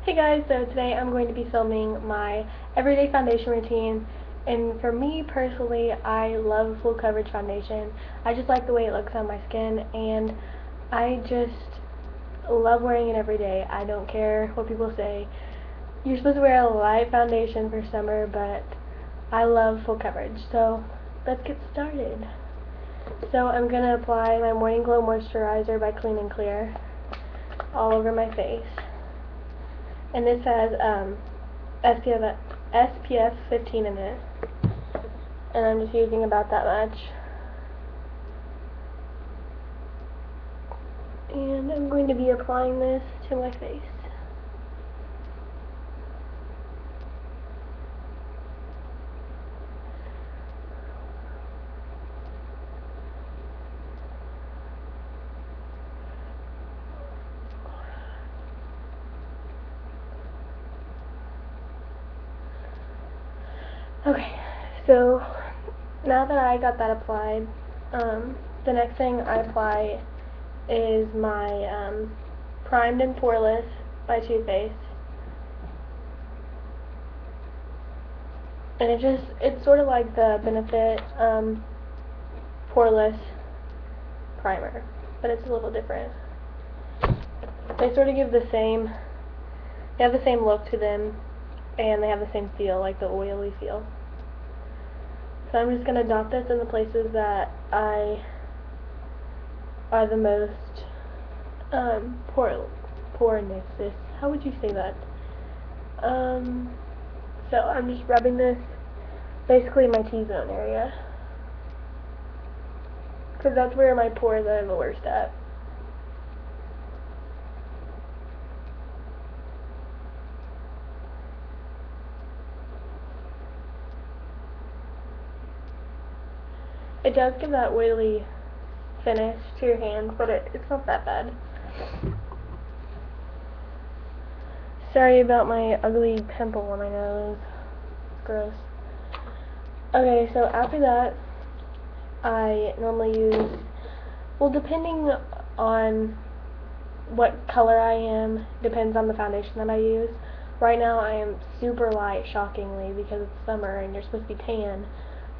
Hey guys, so today I'm going to be filming my everyday foundation routine, and for me personally, I love full coverage foundation. I just like the way it looks on my skin, and I just love wearing it every day. I don't care what people say. You're supposed to wear a light foundation for summer, but I love full coverage, so let's get started. So I'm going to apply my Morning Glow Moisturizer by Clean and Clear all over my face. And this has SPF 15 in it, and I'm just using about that much. And I'm going to be applying this to my face. Okay, so now that I got that applied, the next thing I apply is my Primed and Poreless by Too Faced. And it's sort of like the Benefit Poreless primer, but it's a little different. They sort of give they have the same look to them, and they have the same feel, like the oily feel. So I'm just going to dot this in the places that are the most poreness. How would you say that? So I'm just rubbing this basically my T-zone area, because that's where my pores are the worst at. It does give that oily finish to your hands, but it's not that bad. Sorry about my ugly pimple on my nose. It's gross. Okay, so after that, I normally use, well, depending on what color I am, depends on the foundation that I use. Right now I am super light, shockingly, because it's summer and you're supposed to be tan.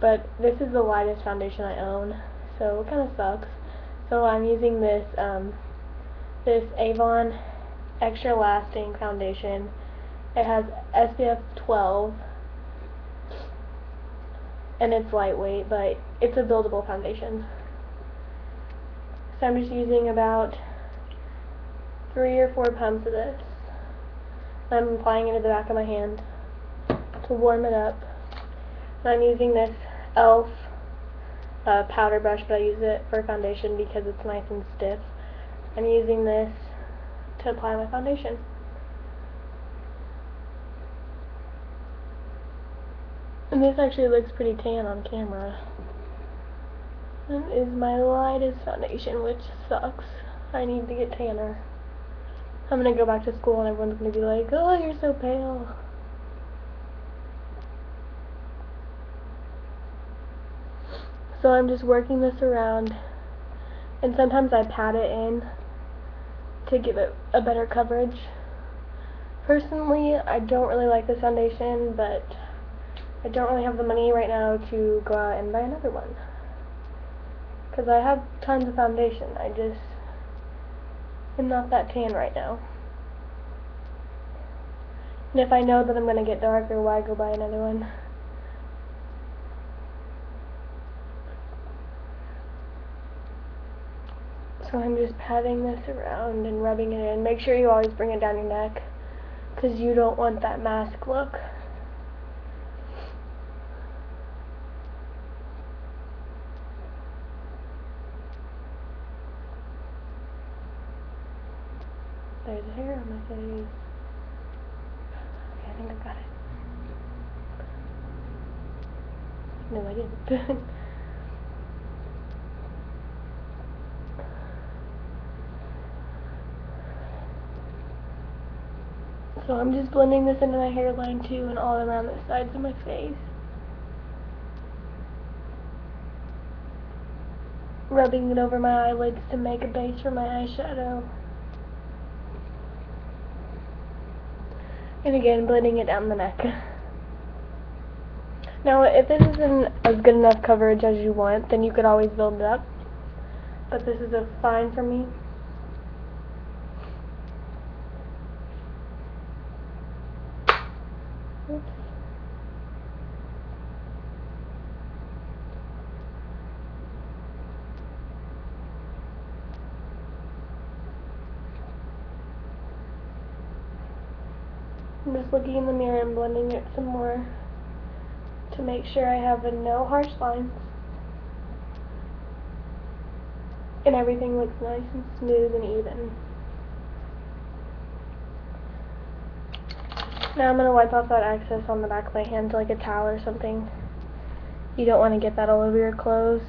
But this is the lightest foundation I own, so it kind of sucks. So I'm using this this Avon Extra Lasting Foundation. It has SPF 12, and it's lightweight, but it's a buildable foundation. So I'm just using about 3 or 4 pumps of this. I'm applying it to the back of my hand to warm it up. And I'm using this e.l.f. Powder brush, but I use it for foundation because it's nice and stiff. I'm using this to apply my foundation. And this actually looks pretty tan on camera. This is my lightest foundation, which sucks. I need to get tanner. I'm gonna go back to school and everyone's gonna be like, oh, you're so pale. So I'm just working this around, and sometimes I pat it in to give it a better coverage. Personally, I don't really like this foundation, but I don't really have the money right now to go out and buy another one, because I have tons of foundation. I just am not that tan right now. And if I know that I'm going to get darker, why go buy another one? So I'm just patting this around and rubbing it in. Make sure you always bring it down your neck, because you don't want that mask look. There's a hair on my face. Okay, I think I got it. No, I didn't. So I'm just blending this into my hairline too, and all around the sides of my face. Rubbing it over my eyelids to make a base for my eyeshadow. And again, blending it down the neck. Now, if this isn't as good enough coverage as you want, then you could always build it up. But this is a fine for me. Oops. I'm just looking in the mirror and blending it some more to make sure I have no harsh lines. And everything looks nice and smooth and even. Now I'm going to wipe off that excess on the back of my hand like a towel or something. You don't want to get that all over your clothes.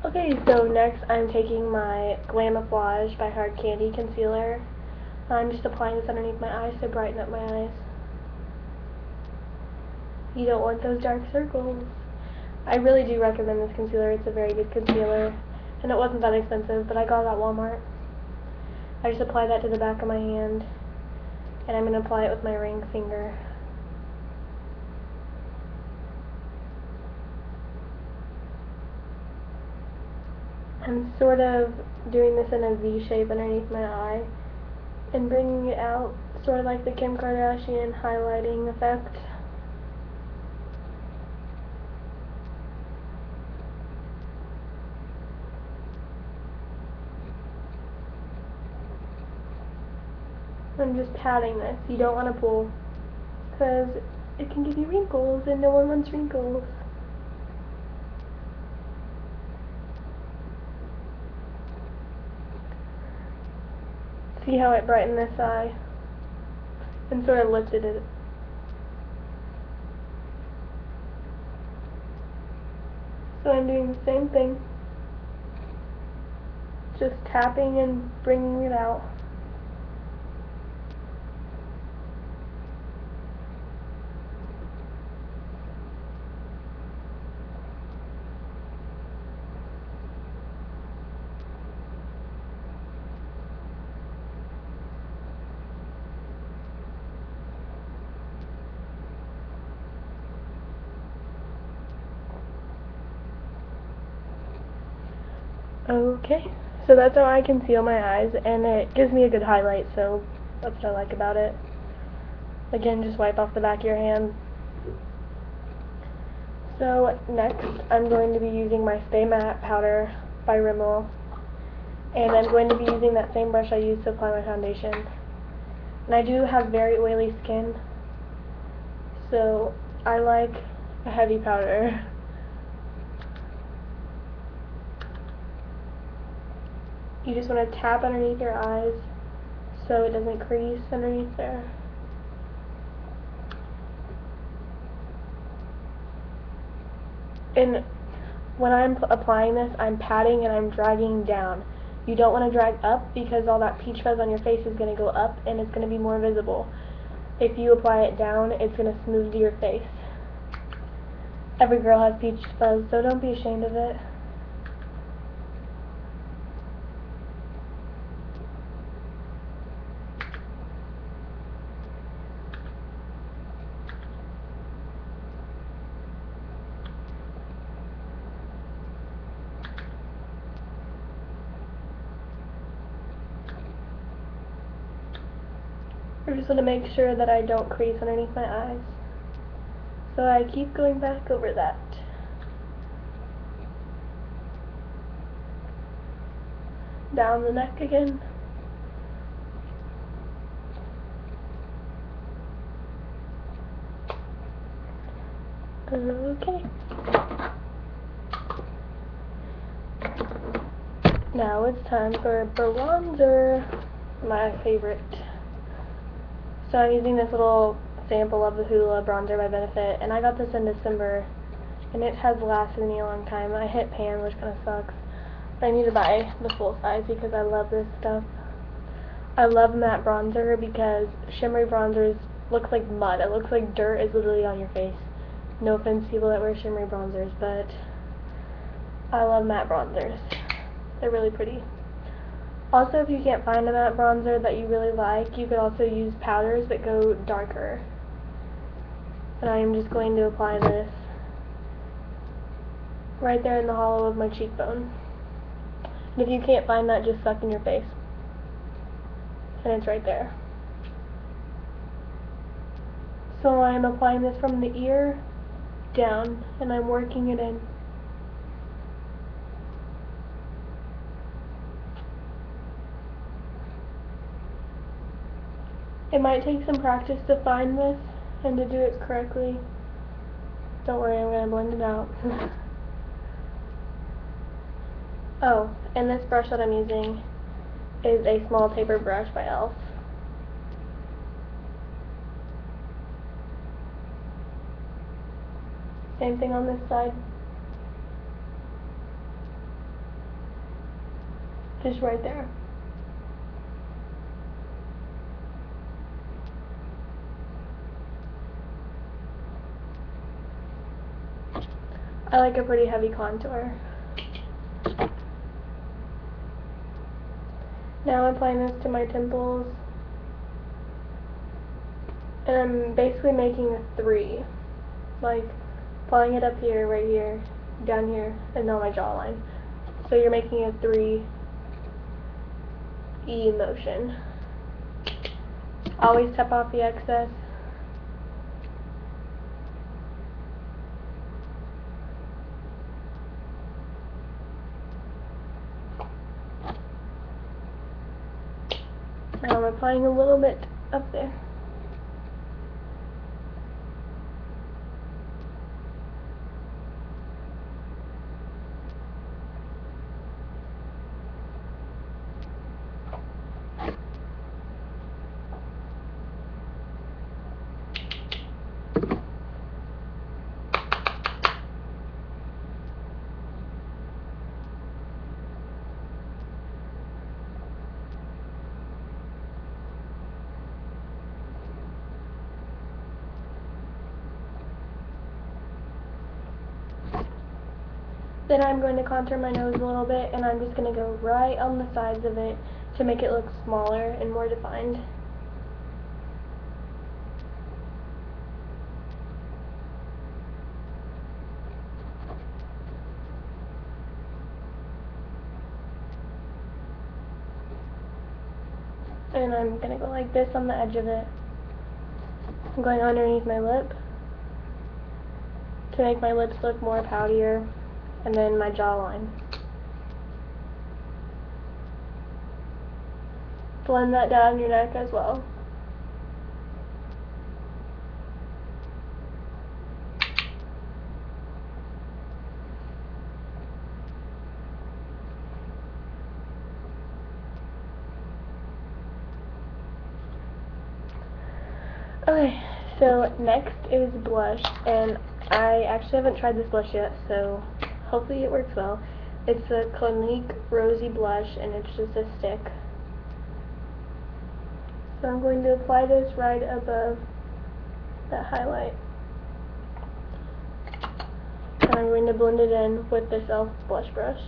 Okay, so next I'm taking my Glamouflage by Hard Candy concealer. I'm just applying this underneath my eyes to brighten up my eyes. You don't want those dark circles. I really do recommend this concealer. It's a very good concealer. And it wasn't that expensive, but I got it at Walmart. I just apply that to the back of my hand. And I'm going to apply it with my ring finger. I'm sort of doing this in a V shape underneath my eye and bringing it out, sort of like the Kim Kardashian highlighting effect. I'm just patting this. You don't want to pull, because it can give you wrinkles, and no one wants wrinkles. See how it brightened this eye and sort of lifted it. So I'm doing the same thing, just tapping and bringing it out. Okay, so that's how I conceal my eyes, and it gives me a good highlight, so that's what I like about it. Again, just wipe off the back of your hand. So next, I'm going to be using my Stay Matte powder by Rimmel, and I'm going to be using that same brush I used to apply my foundation. And I do have very oily skin, so I like a heavy powder. You just want to tap underneath your eyes so it doesn't crease underneath there. And when I'm applying this, I'm patting and I'm dragging down. You don't want to drag up because all that peach fuzz on your face is going to go up and it's going to be more visible. If you apply it down, it's going to smooth your face. Every girl has peach fuzz, so don't be ashamed of it. I just want to make sure that I don't crease underneath my eyes. So I keep going back over that. Down the neck again. Okay. Now it's time for bronzer, my favorite. So I'm using this little sample of the Hoola bronzer by Benefit, and I got this in December, and it has lasted me a long time. I hit pan, which kind of sucks, but I need to buy the full size because I love this stuff. I love matte bronzer because shimmery bronzers looks like mud. It looks like dirt is literally on your face. No offense to people that wear shimmery bronzers, but I love matte bronzers. They're really pretty. Also, if you can't find a matte bronzer that you really like, you could also use powders that go darker. And I am just going to apply this right there in the hollow of my cheekbone. And if you can't find that, just suck in your face. And it's right there. So I'm applying this from the ear down, and I'm working it in. It might take some practice to find this and to do it correctly. Don't worry, I'm going to blend it out. Oh, and this brush that I'm using is a small taper brush by e.l.f. Same thing on this side. Just right there. I like a pretty heavy contour. Now I'm applying this to my temples. And I'm basically making a 3. Like, applying it up here, right here, down here, and on my jawline. So you're making a 3E motion. Always tap off the excess. Now I'm applying a little bit up there. Then I'm going to contour my nose a little bit, and I'm just going to go right on the sides of it to make it look smaller and more defined. And I'm going to go like this on the edge of it. I'm going underneath my lip to make my lips look more poutier, and then my jawline. Blend that down your neck as well. Okay, so next is blush, and I actually haven't tried this blush yet, so hopefully it works well. It's a Clinique Rosy Blush, and it's just a stick. So I'm going to apply this right above that highlight. And I'm going to blend it in with this e.l.f. blush brush.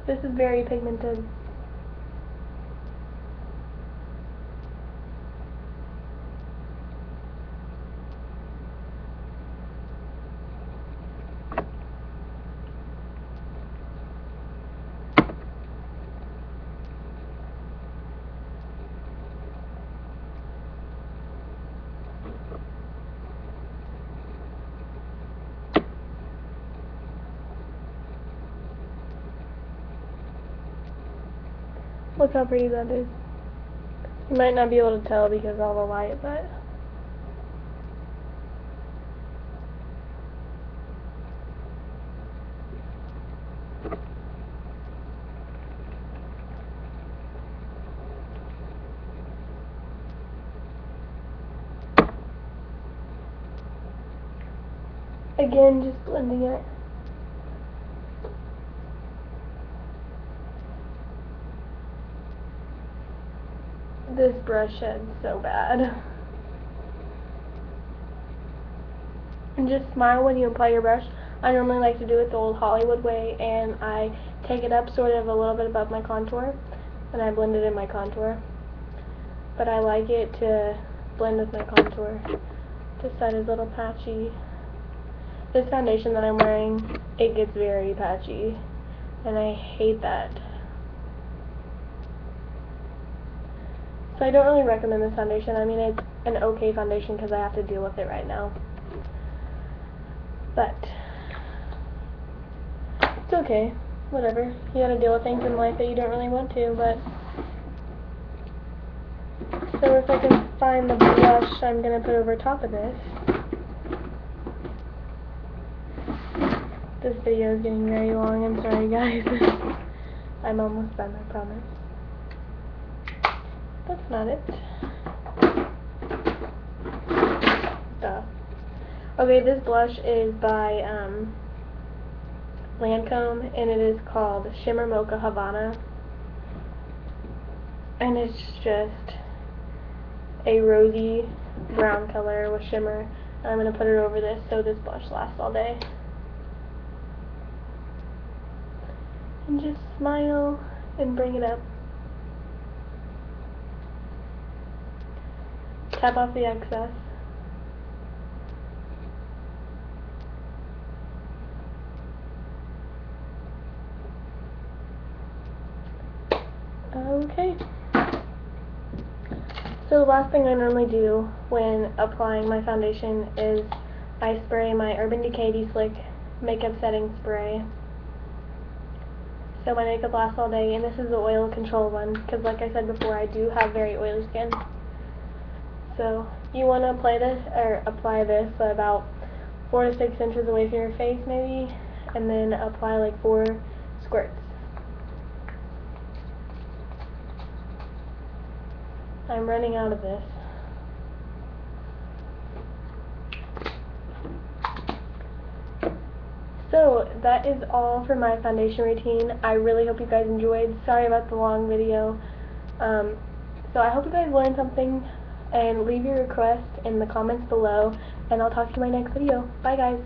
This is very pigmented. Look how pretty that is. You might not be able to tell because of all the light, but again, just blending it. this brush head so bad. And just smile when you apply your brush. I normally like to do it the old Hollywood way, and I take it up sort of a little bit above my contour, and I blend it in my contour. But I like it to blend with my contour. This side is a little patchy. This foundation that I'm wearing, it gets very patchy, and I hate that. So I don't really recommend this foundation. I mean, it's an okay foundation because I have to deal with it right now. But it's okay. Whatever. You gotta deal with things in life that you don't really want to, but... So if I can find the blush I'm gonna put over top of this. This video is getting very long, I'm sorry guys. I'm almost done, I promise. That's not it. Duh. Okay, this blush is by Lancome, and it is called Shimmer Mocha Havana. And it's just a rosy brown color with shimmer. And I'm going to put it over this so this blush lasts all day. And just smile and bring it up. Tap off the excess. Okay. So the last thing I normally do when applying my foundation is I spray my Urban Decay De-Slick makeup setting spray. So my makeup lasts all day, and this is the oil control one because, like I said before, I do have very oily skin. So you want to apply this about 4 to 6 inches away from your face maybe, and then apply like 4 squirts. I'm running out of this. So that is all for my foundation routine. I really hope you guys enjoyed. Sorry about the long video. So I hope you guys learned something, and leave your request in the comments below, and I'll talk to you in my next video. Bye guys.